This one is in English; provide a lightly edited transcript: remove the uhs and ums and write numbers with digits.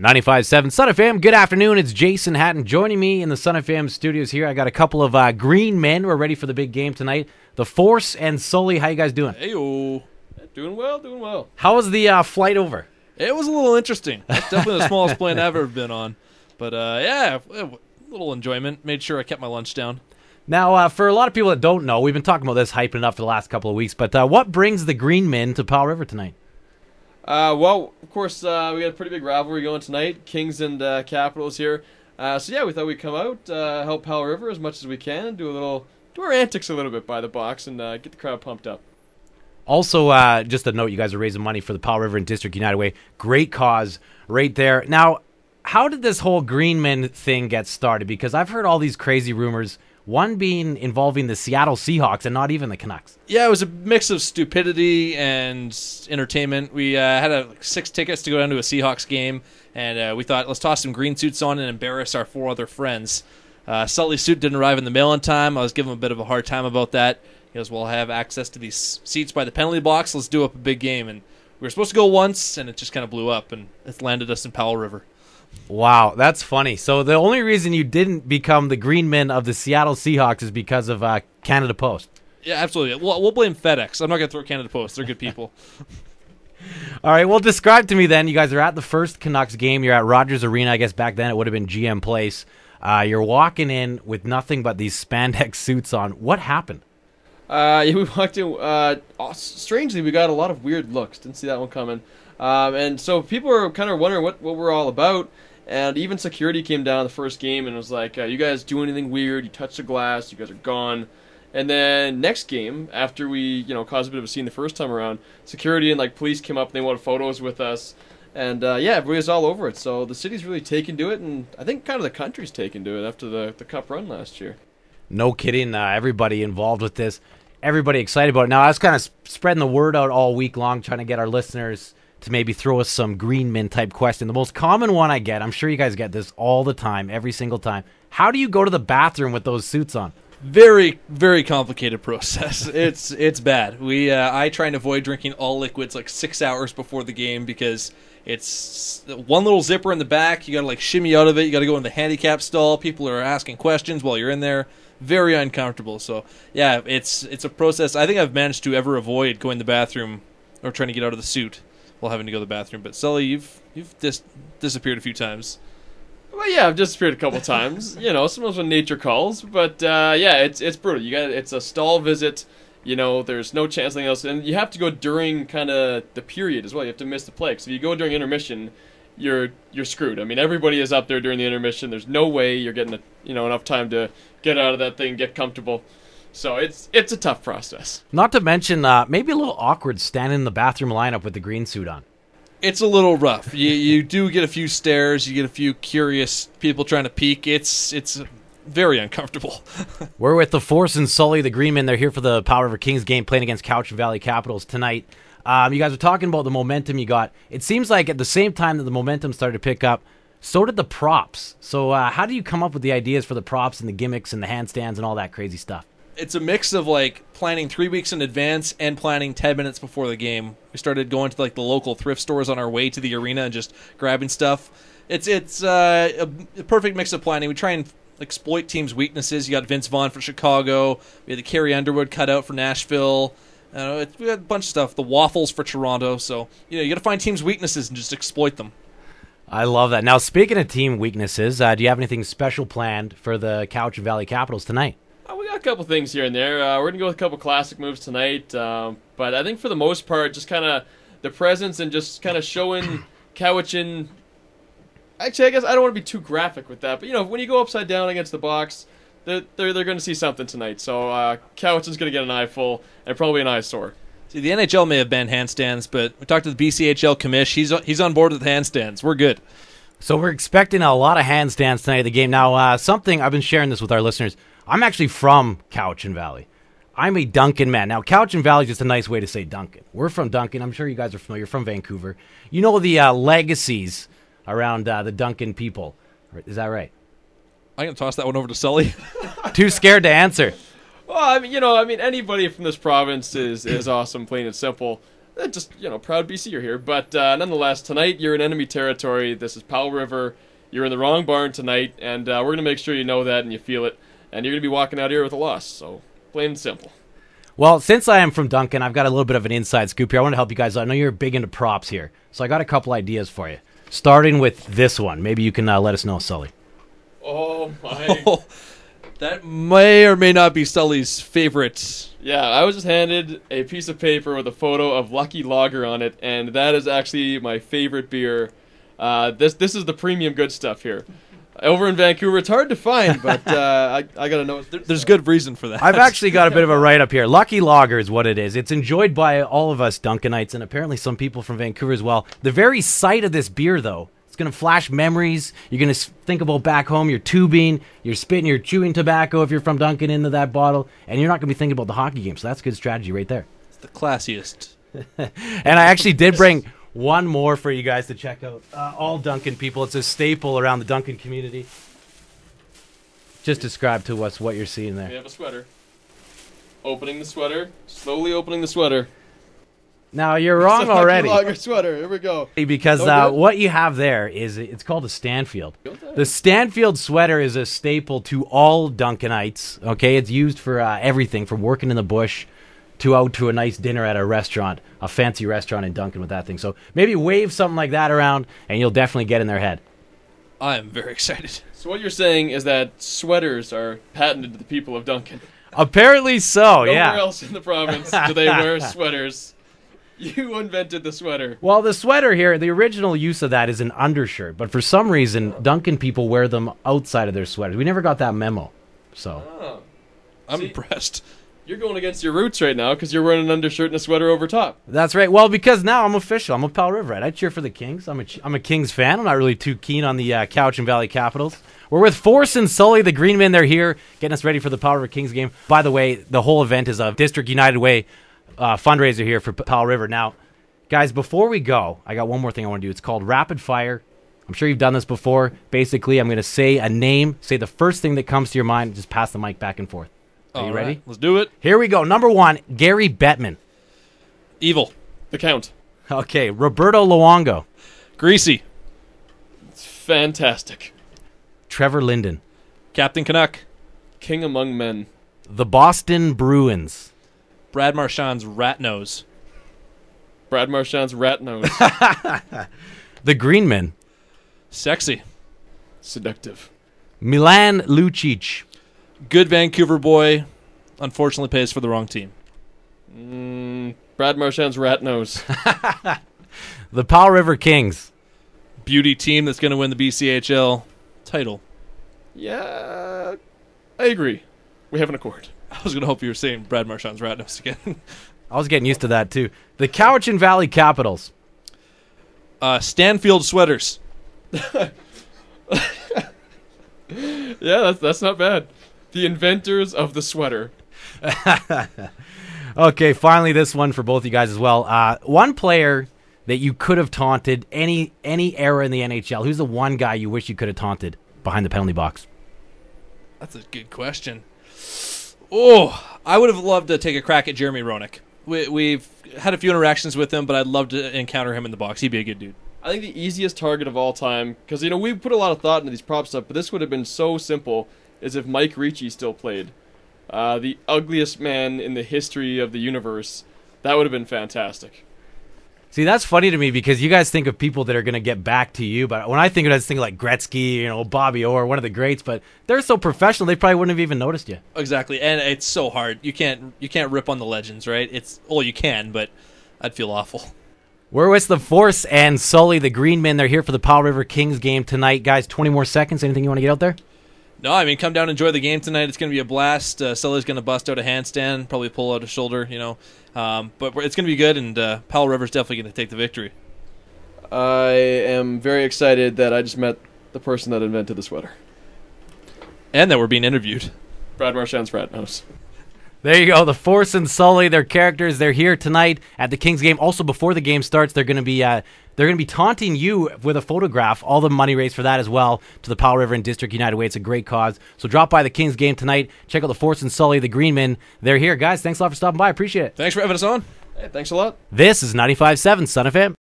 95.7 Sun FM. Good afternoon. It's Jason Hatton joining me in the Sun FM studios here. I got a couple of green men. We're ready for the big game tonight. The Force and Sully. How you guys doing? Hey-o. Doing well. How was the flight over? It was a little interesting. That's definitely the smallest plane I've ever been on. But, yeah, a little enjoyment. Made sure I kept my lunch down. Now, for a lot of people that don't know, we've been talking about this, hyping it up for the last couple of weeks, but what brings the green men to Powell River tonight? Well, of course, we got a pretty big rivalry going tonight. Kings and Capitals here. So yeah, we thought we'd come out, help Powell River as much as we can, do our antics a little bit by the box, and get the crowd pumped up. Also, just a note, you guys are raising money for the Powell River and District United Way. Great cause right there. Now, how did this whole green men thing get started? Because I've heard all these crazy rumors. One being involving the Seattle Seahawks and not even the Canucks. Yeah, it was a mix of stupidity and entertainment. We had 6 tickets to go down to a Seahawks game, and we thought, let's toss some green suits on and embarrass our 4 other friends. Sully's suit didn't arrive in the mail in time. I was giving him a bit of a hard time about that. He goes, well, I have access to these seats by the penalty box. Let's do up a big game. And we were supposed to go once, and it just kind of blew up, and it landed us in Powell River. Wow, that's funny. So the only reason you didn't become the green men of the Seattle Seahawks is because of Canada Post. Yeah, absolutely. We'll blame FedEx. I'm not going to throw Canada Post. They're good people. All right, well, describe to me then. You guys are at the first Canucks game. You're at Rogers Arena. I guess back then it would have been GM Place. You're walking in with nothing but these spandex suits on. What happened? Yeah, we walked in. Strangely, we got a lot of weird looks. Didn't see that one coming. And so people were kind of wondering what we're all about. And even security came down the first game and was like, you guys do anything weird, you touch the glass, you guys are gone. And then next game, after we caused a bit of a scene the first time around, security and police came up and they wanted photos with us. And yeah, everybody was all over it. So the city's really taken to it, and I think kind of the country's taken to it after the Cup run last year. No kidding. Everybody involved with this. Everybody excited about it. Now, I was kind of spreading the word out all week long, trying to get our listeners to maybe throw us some green men type question. The most common one I get, I'm sure you guys get this all the time, every single time. How do you go to the bathroom with those suits on? Very, very complicated process. It's bad. I try and avoid drinking all liquids 6 hours before the game because it's one little zipper in the back. You got to shimmy out of it. You got to go in the handicap stall. People are asking questions while you're in there. Very uncomfortable. So yeah, it's a process. I think I've managed to ever avoid going to the bathroom or trying to get out of the suit while having to go to the bathroom. But Sully, you've disappeared a few times. Well, yeah, I've disappeared a couple times. Sometimes when nature calls. But yeah, it's brutal. It's a stall visit. There's no chance anything else, and you have to go during kind of the period as well. You have to miss the play. So if you go during intermission, you're screwed. I mean, everybody is up there during the intermission. There's no way you're getting enough time to get out of that thing, get comfortable. So it's a tough process. Not to mention, maybe a little awkward standing in the bathroom lineup with the green suit on. It's a little rough. You do get a few stares. You get a few curious people trying to peek. It's very uncomfortable. We're with the Force and Sully, the green men. They're here for the Powell River Kings game, playing against Cowichan Valley Capitals tonight. You guys were talking about the momentum you got. It seems like at the same time that the momentum started to pick up, so did the props. So how do you come up with the ideas for the props and the gimmicks and the handstands and all that crazy stuff? It's a mix of planning 3 weeks in advance and planning 10 minutes before the game. We started going to the local thrift stores on our way to the arena and just grabbing stuff. It's a perfect mix of planning. We try and exploit teams' weaknesses. You got Vince Vaughn for Chicago. We had the Carrie Underwood cut out for Nashville. We had a bunch of stuff. The waffles for Toronto. So you got to find teams' weaknesses and just exploit them. I love that. Now, speaking of team weaknesses, do you have anything special planned for the Cowichan Valley Capitals tonight? We got a couple things here and there. We're going to go with a couple classic moves tonight. But I think for the most part, just kind of the presence and just kind of showing Cowichan. Actually, I guess I don't want to be too graphic with that. But, when you go upside down against the box, they're going to see something tonight. So Cowichan's going to get an eyeful and probably an eyesore. See, the NHL may have banned handstands, but we talked to the BCHL commish. He's on board with handstands. We're good. So we're expecting a lot of handstands tonight at the game. Now, something, I've been sharing this with our listeners. I'm actually from Cowichan Valley. I'm a Duncan man. Now, Cowichan Valley is just a nice way to say Duncan. We're from Duncan. I'm sure you guys are familiar. You're from Vancouver. You know the legacies around the Duncan people. Is that right? I'm going to toss that one over to Sully. Too scared to answer. Well, I mean, anybody from this province is awesome, plain and simple. just, proud BCer here. But nonetheless, tonight you're in enemy territory. This is Powell River. You're in the wrong barn tonight, and we're going to make sure you know that and you feel it. And you're going to be walking out here with a loss. So, plain and simple. Well, since I am from Duncan, I've got a little bit of an inside scoop here. I want to help you guys out. I know you're big into props here. So I got a couple ideas for you. Starting with this one. Maybe you can let us know, Sully. Oh, my. Oh, that may or may not be Sully's favorite. Yeah, I was just handed a piece of paper with a photo of Lucky Lager on it, and that is actually my favorite beer. This is the premium good stuff here. Over in Vancouver, it's hard to find, but I got to know. There's good reason for that. I've actually got a bit of a write-up here. Lucky Lager is what it is. It's enjoyed by all of us Duncanites and apparently some people from Vancouver as well. The very sight of this beer, though, it's going to flash memories. You're going to think about back home. You're tubing, you're spitting, you're chewing tobacco if you're from Duncan into that bottle, and you're not going to be thinking about the hockey game. So that's good strategy right there. It's the classiest. And I actually did bring one more for you guys to check out. All Duncan people. It's a staple around the Duncan community. Just describe to us what you're seeing there. We have a sweater. Opening the sweater. Slowly opening the sweater. Now, you're wrong already. Lucky Lager sweater. Here we go. Because what you have there is, it's called a Stanfield. The Stanfield sweater is a staple to all Duncanites. Okay, it's used for everything, from working in the bush to out to a nice dinner at a restaurant, a fancy restaurant in Duncan with that thing. So maybe wave something like that around, and you'll definitely get in their head. I am very excited. So what you're saying is that sweaters are patented to the people of Duncan. Apparently so, yeah. Nowhere else in the province do they wear sweaters. You invented the sweater. Well, the sweater here, the original use of that is an undershirt, but for some reason, Duncan people wear them outside of their sweaters. We never got that memo, so. Oh. I'm impressed. You're going against your roots right now because you're wearing an undershirt and a sweater over top. That's right. Well, because now I'm official. I'm a Powell Riverite. I cheer for the Kings. I'm a Kings fan. I'm not really too keen on the Cowichan Valley Capitals. We're with Force and Sully, the Green Men. They're here getting us ready for the Powell River Kings game. By the way, the whole event is a District United Way fundraiser here for Powell River. Now, guys, before we go, I got one more thing I want to do. It's called Rapid Fire. I'm sure you've done this before. Basically, I'm going to say a name, say the first thing that comes to your mind, just pass the mic back and forth. Are you ready? Let's do it. Here we go. Number 1, Gary Bettman. Evil. The Count. Okay, Roberto Luongo. Greasy. It's fantastic. Trevor Linden. Captain Canuck. King among men. The Boston Bruins. Brad Marchand's rat nose. Brad Marchand's rat nose. The Green Men. Sexy. Seductive. Milan Lucic. Good Vancouver boy. Unfortunately pays for the wrong team. Brad Marchand's rat nose. The Powell River Kings. Beauty team that's going to win the BCHL title. Yeah, I agree. We have an accord. I was going to hope you were saying Brad Marchand's rat nose again. I was getting used to that, too. The Cowichan Valley Capitals. Stanfield sweaters. Yeah, that's not bad. The inventors of the sweater. Okay, finally this one for both you guys as well. One player that you could have taunted any era in the NHL. Who's the one guy you wish you could have taunted behind the penalty box? That's a good question. Oh, I would have loved to take a crack at Jeremy Roenick. We've had a few interactions with him, but I'd love to encounter him in the box. He'd be a good dude. I think the easiest target of all time, because, we put a lot of thought into these prop stuff, but this would have been so simple, is if Mike Ricci still played. The ugliest man in the history of the universe. That would have been fantastic. See, that's funny to me because you guys think of people that are going to get back to you, but when I think of it, I just think like Gretzky, Bobby Orr, one of the greats, but they're so professional, they probably wouldn't have even noticed you. Exactly, and it's so hard. You can't rip on the legends, right? You can, but I'd feel awful. We're with the Force and Sully, the Green Men. They're here for the Powell River Kings game tonight. Guys, 20 more seconds. Anything you want to get out there? No, come down and enjoy the game tonight. It's going to be a blast. Sully's going to bust out a handstand, probably pull out a shoulder, But it's going to be good, and Powell River's definitely going to take the victory. I am very excited that I just met the person that invented the sweater. And that we're being interviewed. Brad Marchand's rat nose. There you go, the Force and Sully, their characters. They're here tonight at the Kings game. Also, before the game starts, they're going to be taunting you with a photograph. All the money raised for that as well to the Powell River and District United Way. It's a great cause. So drop by the Kings game tonight. Check out the Force and Sully, the Green Men. They're here, guys. Thanks a lot for stopping by. Appreciate it. Thanks for having us on. Hey, thanks a lot. This is 95.7 Son of Him.